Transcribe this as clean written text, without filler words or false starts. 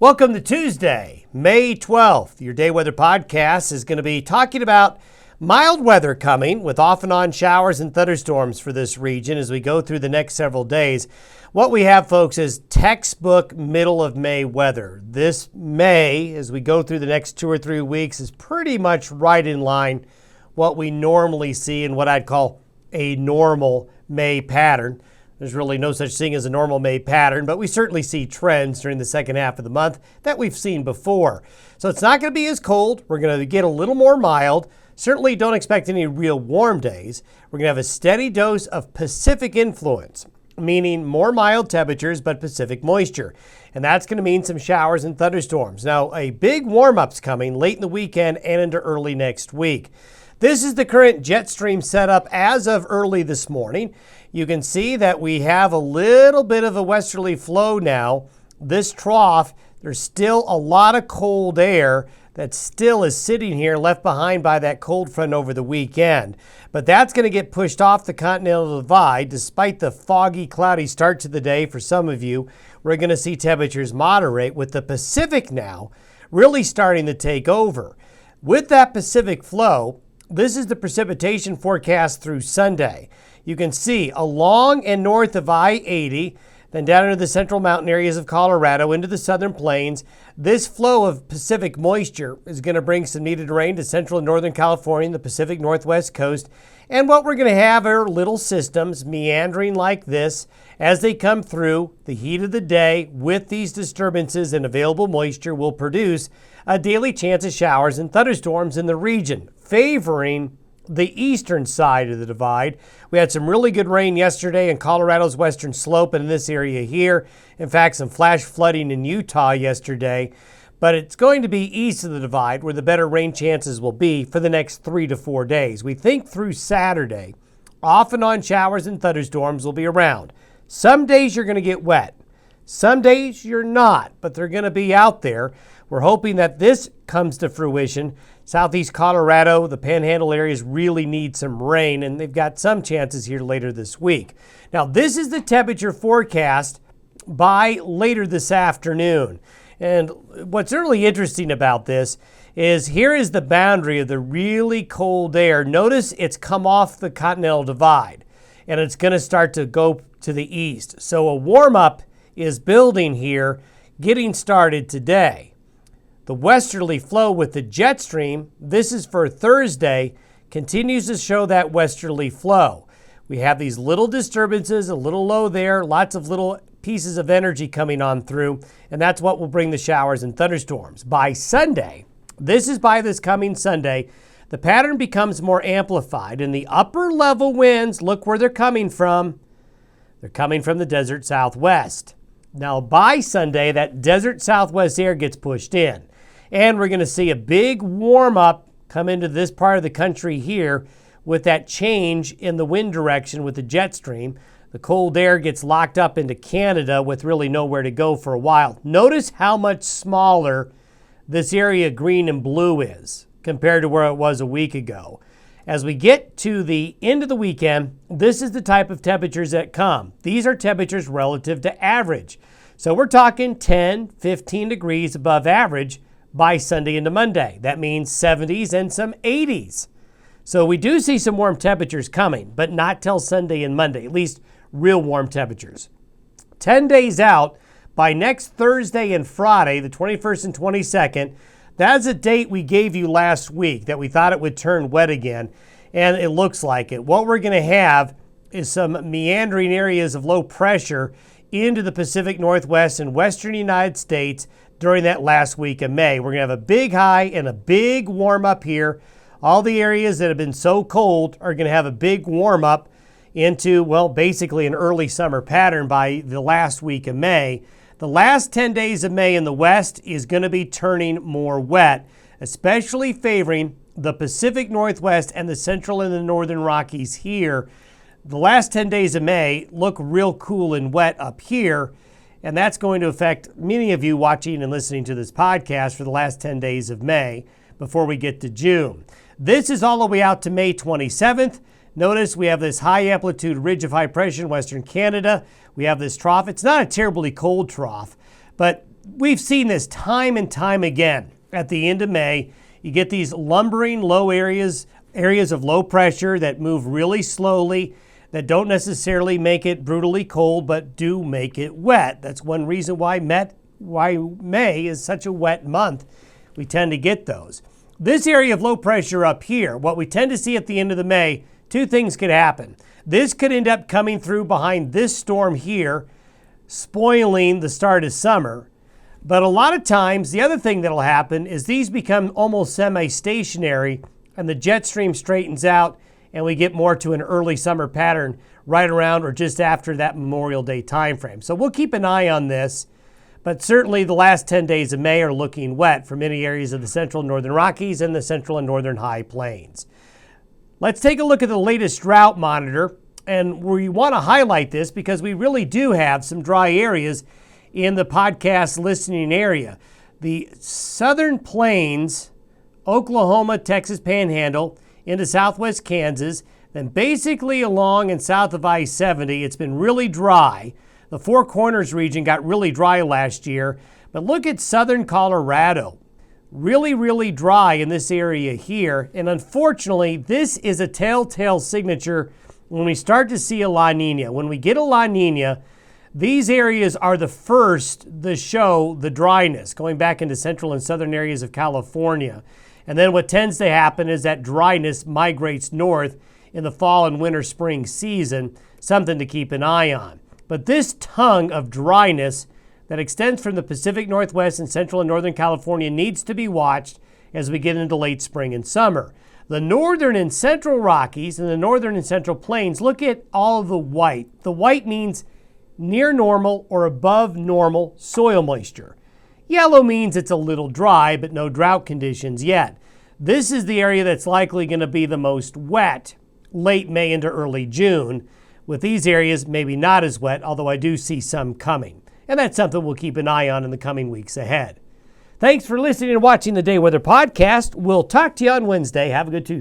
Welcome to Tuesday, May 12th. Your day weather podcast is going to be talking about mild weather coming with off and on showers and thunderstorms for this region as we go through the next several days. What we have, folks, is textbook middle of May weather. This May, as we go through the next 2 or 3 weeks, is pretty much right in line what we normally see in what I'd call a normal May pattern. There's really no such thing as a normal May pattern, but we certainly see trends during the second half of the month that we've seen before. So it's not going to be as cold. We're going to get a little more mild. Certainly don't expect any real warm days. We're going to have a steady dose of Pacific influence, meaning more mild temperatures but Pacific moisture. And that's going to mean some showers and thunderstorms. Now, a big warm-up's coming late in the weekend and into early next week. This is the current jet stream setup as of early this morning. You can see that we have a little bit of a westerly flow now. This trough, there's still a lot of cold air that still is sitting here left behind by that cold front over the weekend. But that's going to get pushed off the continental divide. Despite the foggy, cloudy start to the day for some of you, we're going to see temperatures moderate with the Pacific now really starting to take over. With that Pacific flow, this is the precipitation forecast through Sunday. You can see along and north of I-80, then down into the central mountain areas of Colorado, into the southern plains, this flow of Pacific moisture is going to bring some needed rain to central and northern California and the Pacific Northwest coast. And what we're going to have are little systems meandering like this as they come through. The heat of the day with these disturbances and available moisture will produce a daily chance of showers and thunderstorms in the region, favoring the eastern side of the divide. We had some really good rain yesterday in Colorado's western slope and in this area here. In fact, some flash flooding in Utah yesterday. But it's going to be east of the divide where the better rain chances will be for the next 3 to 4 days. We think through Saturday, off and on showers and thunderstorms will be around. Some days you're going to get wet. Some days you're not, but they're going to be out there. We're hoping that this comes to fruition. Southeast Colorado, the Panhandle areas really need some rain, and they've got some chances here later this week. Now, this is the temperature forecast by later this afternoon. And what's really interesting about this is here is the boundary of the really cold air. Notice it's come off the continental divide, and it's going to start to go to the east. So a warm-up is building here, getting started today. The westerly flow with the jet stream, this is for Thursday, continues to show that westerly flow. We have these little disturbances, a little low there, lots of little pieces of energy coming on through, and that's what will bring the showers and thunderstorms. By Sunday, this is by this coming Sunday, the pattern becomes more amplified, and the upper level winds, look where they're coming from. They're coming from the desert southwest. Now by Sunday, that desert southwest air gets pushed in. And we're going to see a big warm-up come into this part of the country here with that change in the wind direction with the jet stream. The cold air gets locked up into Canada with really nowhere to go for a while. Notice how much smaller this area green and blue is compared to where it was a week ago. As we get to the end of the weekend, this is the type of temperatures that come. These are temperatures relative to average. So we're talking 10, 15 degrees above average by Sunday into Monday. That means 70s and some 80s. So we do see some warm temperatures coming, but not till Sunday and Monday, at least real warm temperatures. 10 days out, by next Thursday and Friday, the 21st and 22nd, that's a date we gave you last week that we thought it would turn wet again, and it looks like it. What we're going to have is some meandering areas of low pressure into the Pacific Northwest and Western United States during that last week of May. We're going to have a big high and a big warm up here. All the areas that have been so cold are going to have a big warm up into, well, basically an early summer pattern by the last week of May. The last 10 days of May in the west is going to be turning more wet, especially favoring the Pacific Northwest and the central and the northern Rockies here. The last 10 days of May look real cool and wet up here. And that's going to affect many of you watching and listening to this podcast for the last 10 days of May before we get to June. This is all the way out to May 27th. Notice we have this high amplitude ridge of high pressure in Western Canada. We have this trough. It's not a terribly cold trough, but we've seen this time and time again. At the end of May, you get these lumbering low areas of low pressure that move really slowly, that don't necessarily make it brutally cold, but do make it wet. That's one reason why May is such a wet month. We tend to get those. This area of low pressure up here, what we tend to see at the end of the May, two things could happen. This could end up coming through behind this storm here, spoiling the start of summer. But a lot of times, the other thing that'll happen is these become almost semi-stationary and the jet stream straightens out and we get more to an early summer pattern right around or just after that Memorial Day timeframe. So we'll keep an eye on this, but certainly the last 10 days of May are looking wet for many areas of the central and northern Rockies and the central and northern high plains. Let's take a look at the latest drought monitor, and we want to highlight this because we really do have some dry areas in the podcast listening area. The southern plains, Oklahoma, Texas Panhandle, into southwest Kansas, then basically along and south of I-70, it's been really dry. The Four Corners region got really dry last year, but look at southern Colorado. Really, really dry in this area here, and unfortunately, this is a telltale signature when we start to see a La Nina. When we get a La Nina, these areas are the first to show the dryness, going back into central and southern areas of California. And then what tends to happen is that dryness migrates north in the fall and winter spring season, something to keep an eye on. But this tongue of dryness that extends from the Pacific Northwest and central and northern California needs to be watched as we get into late spring and summer. The northern and central Rockies and the northern and central plains, look at all of the white. The white means near normal or above normal soil moisture. Yellow means it's a little dry, but no drought conditions yet. This is the area that's likely going to be the most wet late May into early June. With these areas, maybe not as wet, although I do see some coming. And that's something we'll keep an eye on in the coming weeks ahead. Thanks for listening and watching the Day Weather Podcast. We'll talk to you on Wednesday. Have a good Tuesday.